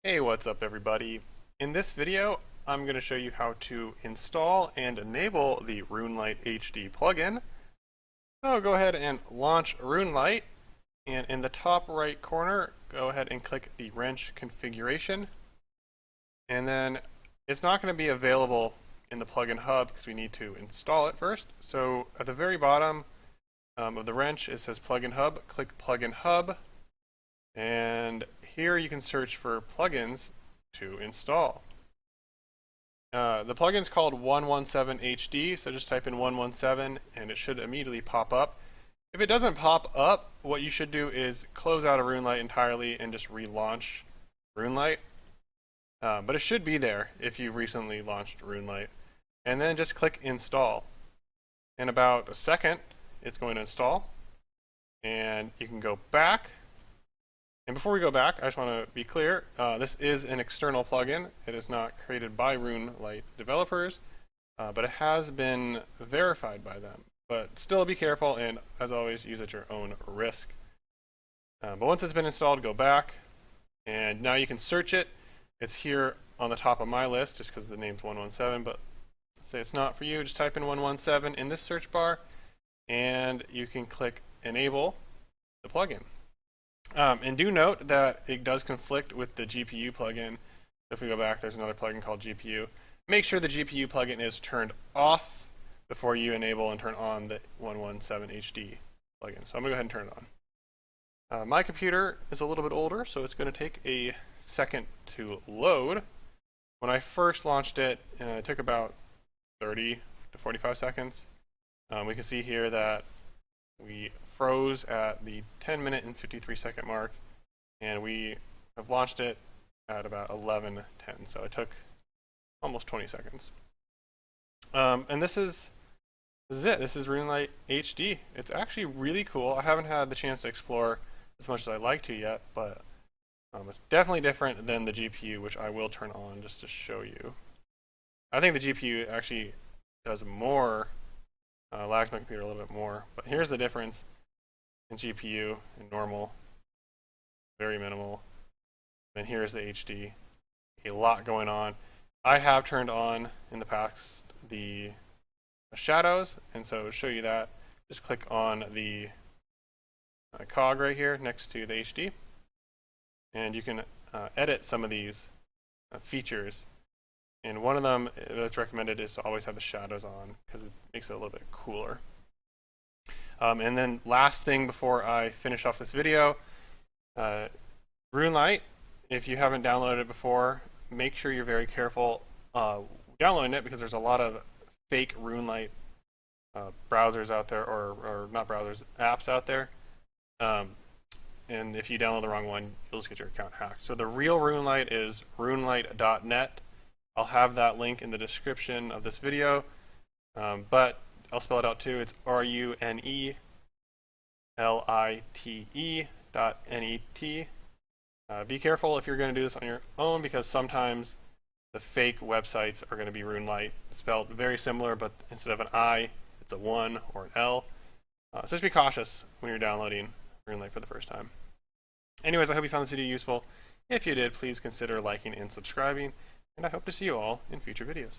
Hey, what's up everybody? In this video, I'm going to show you how to install and enable the RuneLite HD plugin. So go ahead and launch RuneLite, and in the top right corner, go ahead and click the wrench configuration. And then it's not going to be available in the plugin hub because we need to install it first. So at the very bottom of the wrench, it says plugin hub. Click plugin hub. And here you can search for plugins to install. The plugin is called 117HD, so just type in 117 and it should immediately pop up. If it doesn't pop up, what you should do is close out of RuneLite entirely and just relaunch RuneLite. But it should be there if you recently launched RuneLite. And then just click install. In about a second, it's going to install. And you can go back. And before we go back, I just want to be clear, this is an external plugin. It is not created by RuneLite developers, but it has been verified by them. But still be careful, and as always, use at your own risk. But once it's been installed, go back, and now you can search it. It's here on the top of my list, just because the name's 117, but let's say it's not for you, just type in 117 in this search bar, and you can click Enable the plugin. And do note that it does conflict with the GPU plugin. If we go back, there's another plugin called GPU. Make sure the GPU plugin is turned off before you enable and turn on the 117HD plugin. So I'm going to go ahead and turn it on. My computer is a little bit older, so it's going to take a second to load. When I first launched it, it took about 30 to 45 seconds. We can see here that we froze at the 10-minute and 53-second mark, and we have launched it at about 11:10, so it took almost 20 seconds. And this is it. This is RuneLite HD. It's actually really cool. I haven't had the chance to explore as much as I'd like to yet, but it's definitely different than the GPU, which I will turn on just to show you. I think the GPU actually does more, lags my computer a little bit more, but here's the difference in GPU and normal, very minimal. And here's the HD. A lot going on. I have turned on in the past the shadows, and so to show you that, just click on the cog right here next to the HD, and you can edit some of these features. And one of them that's recommended is to always have the shadows on because it makes it a little bit cooler. And then last thing before I finish off this video, RuneLite, if you haven't downloaded it before, make sure you're very careful downloading it because there's a lot of fake RuneLite browsers out there, or not browsers, apps out there. And if you download the wrong one, you'll just get your account hacked. So the real RuneLite is runelite.net. I'll have that link in the description of this video, but I'll spell it out too. It's RuneLite.net. Be careful if you're going to do this on your own because sometimes the fake websites are going to be RuneLite, spelled very similar, but instead of an I, it's a 1 or an L. So just be cautious when you're downloading RuneLite for the first time. Anyways, I hope you found this video useful. If you did, please consider liking and subscribing, and I hope to see you all in future videos.